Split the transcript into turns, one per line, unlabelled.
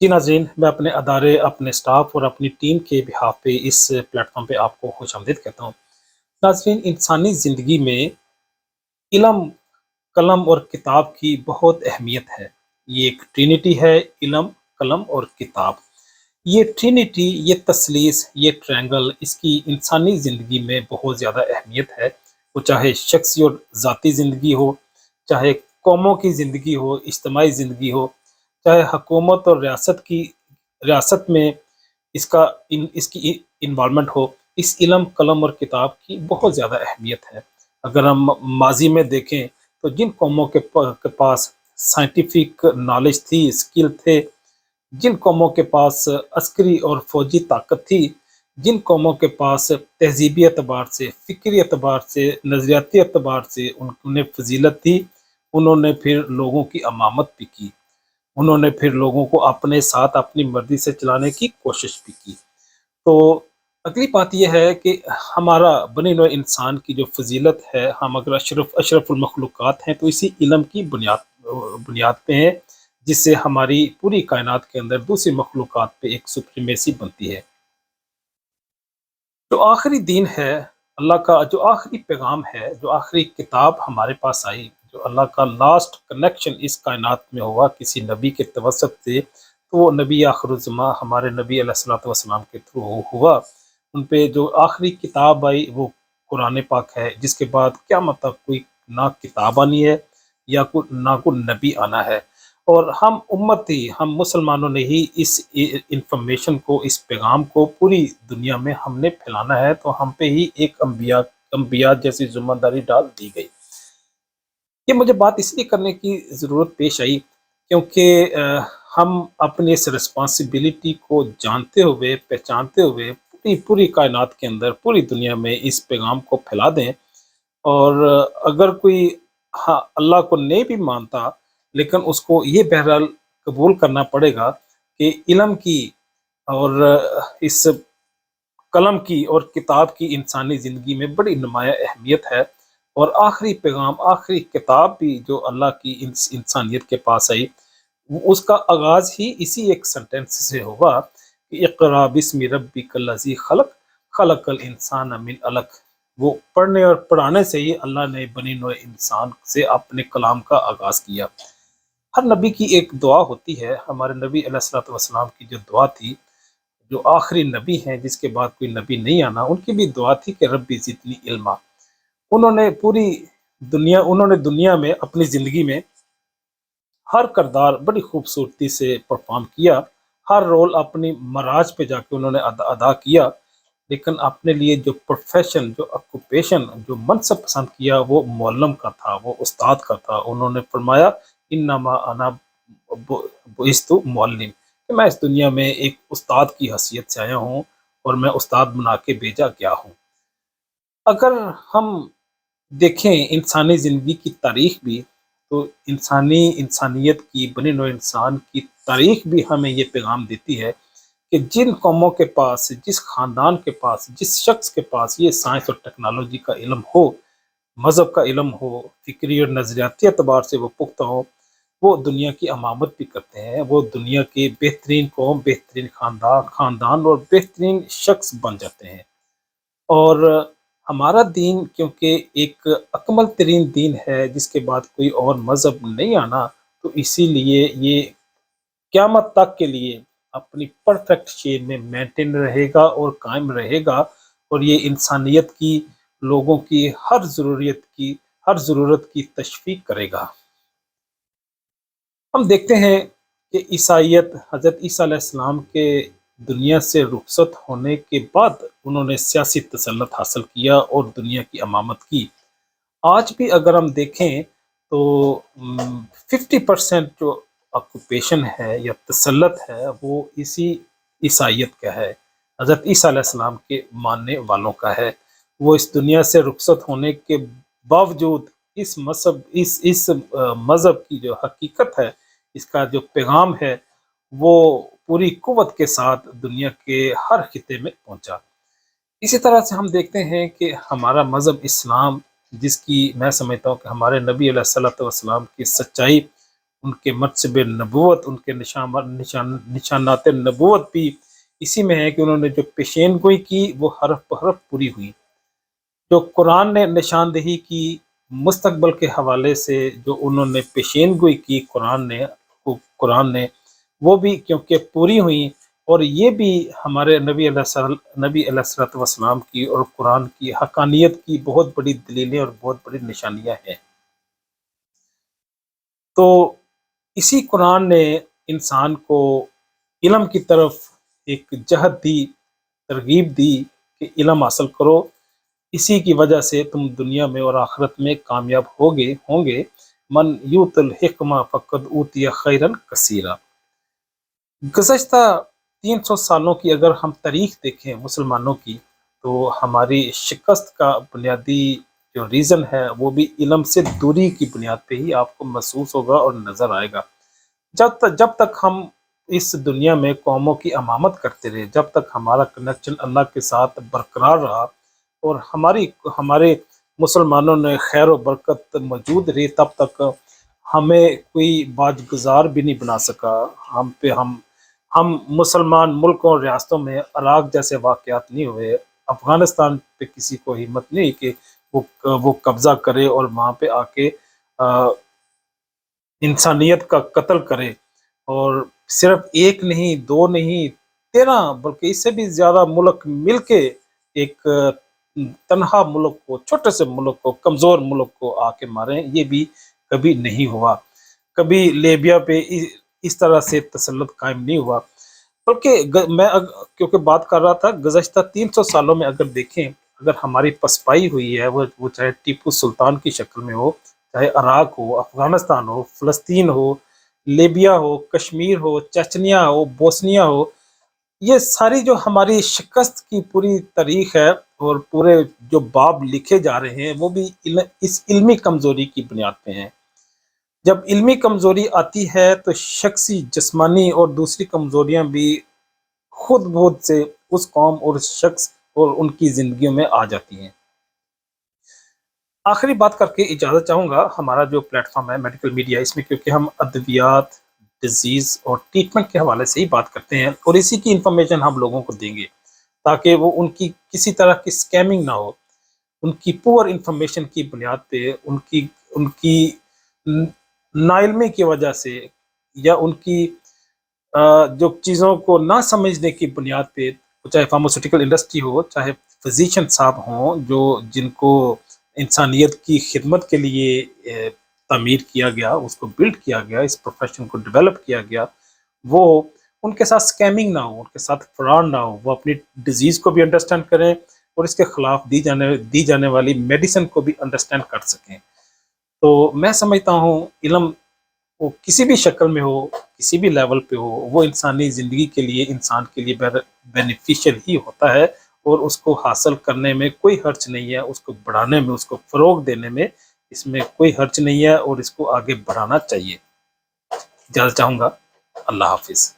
जी नाज़रीन, मैं अपने अदारे, अपने स्टाफ और अपनी टीम के बिहाफ़ पे इस प्लेटफ़ॉर्म पे आपको खुशामदीद कहता हूँ। नाज़रीन, इंसानी ज़िंदगी में इल्म, कलम और किताब की बहुत अहमियत है। ये एक ट्रिनिटी है, इल्म, कलम और किताब। ये ट्रिनिटी, ये तस्लीस, ये ट्रायंगल इसकी इंसानी ज़िंदगी में बहुत ज़्यादा अहमियत है। वो चाहे शख्सी और ज़ाती ज़िंदगी हो, चाहे कौमों की ज़िंदगी हो, इज्तिमाई ज़िंदगी हो, चाहे हुकूमत और रियासत में इसका इसकी इन्वॉल्वमेंट हो, इस इल्म, कलम और किताब की बहुत ज़्यादा अहमियत है। अगर हम माज़ी में देखें, तो जिन कौमों के पास साइंटिफिक नॉलेज थी, स्किल थे, जिन कौमों के पास अस्करी और फ़ौजी ताकत थी, जिन कौमों के पास तहज़ीबी एतबार से, फ़िक्री एतबार से, नज़रियाती एतबार से उन्हें फ़ज़ीलत थी, उन्होंने फिर लोगों की अमामत भी की। उन्होंने फिर लोगों को अपने साथ अपनी मर्ज़ी से चलाने की कोशिश भी की। तो अगली बात ये है कि हमारा बनी नौए इंसान की जो फ़ज़ीलत है, हम अगर अशरफुल मखलूक़ात हैं, तो इसी इल्म की बुनियाद पे हैं, जिससे हमारी पूरी कायनात के अंदर दूसरी मखलूक़ात पे एक सुप्रीमेसी बनती है। जो आखिरी दीन है, अल्लाह का जो आखिरी पैगाम है, जो आखिरी किताब हमारे पास आई, जो अल्लाह का लास्ट कनेक्शन इस कायनात में हुआ किसी नबी के तवसत से, तो वो नबी आखिरुज़्ज़मा हमारे नबी अलैहिस्सलातु वस्सलाम के थ्रू हुआ। उन पे जो आखिरी किताब आई वो कुरान पाक है, जिसके बाद क़यामत तक कोई ना किताब आनी है या ना कोई नबी आना है। और हम उम्मत ही, हम मुसलमानों ने ही इस इंफॉर्मेशन को, इस पैगाम को पूरी दुनिया में हमने फैलाना है, तो हम पे ही एक अंबिया जैसी ज़िम्मेदारी डाल दी गई। ये मुझे बात इसलिए करने की ज़रूरत पेश आई क्योंकि हम अपनी इस रिस्पॉन्सिबिलिटी को जानते हुए, पहचानते हुए पूरी पूरी कायनात के अंदर, पूरी दुनिया में इस पैगाम को फैला दें। और अगर कोई, हाँ, अल्लाह को नहीं भी मानता, लेकिन उसको ये बहरहाल कबूल करना पड़ेगा कि इल्म की और इस कलम की और किताब की इंसानी ज़िंदगी में बड़ी नुमायाँ अहमियत है। और आखिरी पैगाम, आखिरी किताब भी जो अल्लाह की इंसानियत के पास आई, उसका आगाज़ ही इसी एक सेंटेंस से हुआ कि इक़रा बिस्मि रब्बिकल लज़ी खलक़, खलक़ल इंसान मिन अलक़। वो पढ़ने और पढ़ाने से ही अल्लाह ने बनी नौए इंसान से अपने कलाम का आगाज़ किया। हर नबी की एक दुआ होती है। हमारे नबी अलैहिस्सलातु वस्सलाम की जो दुआ थी, जो आखिरी नबी हैं जिसके बाद कोई नबी नहीं आना, उनकी भी दुआ थी कि रब्बी ज़िदनी इल्मा। उन्होंने दुनिया में अपनी ज़िंदगी में हर किरदार बड़ी खूबसूरती से परफ़ॉर्म किया, हर रोल अपनी मराज पे जाके उन्होंने अदा किया, लेकिन अपने लिए जो प्रोफ़ेशन, जो ऑक्यूपेशन, जो मनसब पसंद किया, वो मुअल्लिम का था, वो उस्ताद का था। उन्होंने फरमाया, इन्नमा अना बुइस्तु मुअल्लिम, कि मैं इस दुनिया में एक उस्ताद की हैसियत से आया हूँ और मैं उस्ताद बना के भेजा गया हूँ। अगर हम देखें इंसानी ज़िंदगी की तारीख़ भी, तो इंसानियत की, बनी नौए इंसान की तारीख़ भी हमें ये पैगाम देती है कि जिन कौमों के पास, जिस ख़ानदान के पास, जिस शख़्स के पास ये साइंस और टेक्नोलॉजी का इल्म हो, मज़हब का इल्म हो, फ़िक्री और नज़रियाती एतबार से वो पुख्ता हो, वो दुनिया की अमामत भी करते हैं। वो दुनिया के बेहतरीन कौम, बेहतरीन ख़ानदान और बेहतरीन शख़्स बन जाते हैं। और हमारा दीन क्योंकि एक अकमल तरीन दीन है, जिसके बाद कोई और मज़हब नहीं आना, तो इसीलिए ये क़यामत तक के लिए अपनी परफेक्ट शेप में मेंटेन रहेगा और कायम रहेगा। और ये इंसानियत की, लोगों की हर ज़रूरत की तशफ़ीक करेगा। हम देखते हैं कि ईसाइयत, हज़रत ईसा अलैहिस्सलाम के दुनिया से रुखसत होने के बाद उन्होंने सियासी तसल्लुत हासिल किया और दुनिया की अमामत की। आज भी अगर हम देखें तो 50% जो ऑक्यूपेशन है या तसल्लुत है, वो इसी ईसाइयत का है, हज़रत ईसा अलैहिस्सलाम के मानने वालों का है। वो इस दुनिया से रुखसत होने के बावजूद इस मज़हब की जो हकीकत है, इसका जो पैगाम है, वो पूरी कुव्वत के साथ दुनिया के हर खित्ते में पहुँचा। इसी तरह से हम देखते हैं कि हमारा मज़हब इस्लाम, जिसकी मैं समझता हूँ कि हमारे नबी अलैहिस्सलातु वस्सलाम की सच्चाई ان کے منصب نبوت، ان کے نشانات نبوت بھی اسی میں ہے کہ انہوں نے جو پیشین گوئی کی وہ حرف بحرف پوری ہوئی۔ جو قرآن نے نشاندہی کی مستقبل کے حوالے سے، جو انہوں نے پیشین گوئی کی قرآن نے وہ بھی کیونکہ پوری ہوئی، اور یہ بھی ہمارے نبی علیہ الصلوۃ والسلام کی اور قرآن کی حقانیت کی بہت بڑی دلیلیں اور بہت بڑی نشانیاں ہیں۔ تو اسی قرآن نے انسان کو علم کی طرف ایک جہت دی، ترغیب دی کہ علم حاصل کرو، اسی کی وجہ سے تم دنیا میں اور آخرت میں کامیاب ہوں گے۔ من یوت الحکمہ فقد اوتی خیرا کثیرا۔ گزشتہ 300 سالوں کی اگر ہم تاریخ دیکھیں مسلمانوں کی، تو ہماری شکست کا بنیادی جو ریزن ہے وہ بھی علم سے دوری کی بنیاد پہ ہی آپ کو محسوس ہوگا اور نظر آئے گا۔ جب تک ہم اس دنیا میں قوموں کی امامت کرتے رہے، جب تک ہمارا کنیکشن اللہ کے ساتھ برقرار رہا اور ہمارے مسلمانوں نے خیر و برکت موجود رہی، تب تک ہمیں کوئی باج گزار بھی نہیں بنا سکا۔ ہم مسلمان ملکوں اور ریاستوں میں عراق جیسے واقعات نہیں ہوئے، افغانستان پہ کسی کو ہمت نہیں کہ وہ قبضہ کرے اور وہاں پہ آ کے انسانیت کا قتل کرے، اور صرف ایک نہیں، دو نہیں، 13 بلکہ اس سے بھی زیادہ ملک مل کے ایک تنہا ملک کو، چھوٹے سے ملک کو، کمزور ملک کو آ کے ماریں، یہ بھی کبھی نہیں ہوا۔ کبھی لیبیا پہ اس طرح سے تسلط قائم نہیں ہوا، بلکہ میں کیونکہ بات کر رہا تھا گزشتہ 300 سالوں میں اگر دیکھیں، اگر ہماری پسپائی ہوئی ہے، وہ چاہے ٹیپو سلطان کی شکل میں ہو، چاہے عراق ہو، افغانستان ہو، فلسطین ہو، لیبیا ہو، کشمیر ہو، چچنیا ہو، بوسنیا ہو، یہ ساری جو ہماری شکست کی پوری تاریخ ہے اور پورے جو باب لکھے جا رہے ہیں وہ بھی اس علمی کمزوری کی بنیاد پہ ہیں۔ جب علمی کمزوری آتی ہے تو شخصی، جسمانی اور دوسری کمزوریاں بھی خود بخود سے اس قوم اور اس شخص اور ان کی زندگیوں میں آ جاتی ہیں۔ آخری بات کر کے اجازت چاہوں گا، ہمارا جو پلیٹ فارم ہے میڈیکل میڈیا، اس میں کیونکہ ہم ادویات، ڈیزیز اور ٹریٹمنٹ کے حوالے سے ہی بات کرتے ہیں، اور اسی کی انفارمیشن ہم لوگوں کو دیں گے تاکہ وہ ان کی کسی طرح کی اسکیمنگ نہ ہو، ان کی پور انفارمیشن کی بنیاد پہ، ان کی نا علمی کی وجہ سے، یا ان کی جو چیزوں کو نہ سمجھنے کی بنیاد پہ، چاہے فارماسیوٹیکل انڈسٹری ہو، چاہے فزیشین صاحب ہوں، جن کو انسانیت کی خدمت کے لیے تعمیر کیا گیا، اس کو بلڈ کیا گیا، اس پروفیشن کو ڈیولپ کیا گیا، وہ ان کے ساتھ اسکیمنگ نہ ہو، ان کے ساتھ فراڈ نہ ہو، وہ اپنی ڈیزیز کو بھی انڈرسٹینڈ کریں اور اس کے خلاف دی جانے والی میڈیسن کو بھی انڈرسٹینڈ کر سکیں۔ تو میں سمجھتا ہوں علم وہ کسی بھی شکل میں ہو، کسی بھی لیول پہ ہو، وہ انسانی زندگی کے لیے، انسان کے لیے بینیفیشل ہی ہوتا ہے، اور اس کو حاصل کرنے میں کوئی حرج نہیں ہے، اس کو بڑھانے میں، اس کو فروغ دینے میں اس میں کوئی حرج نہیں ہے، اور اس کو آگے بڑھانا چاہیے۔ اجازت چاہوں گا، اللہ حافظ۔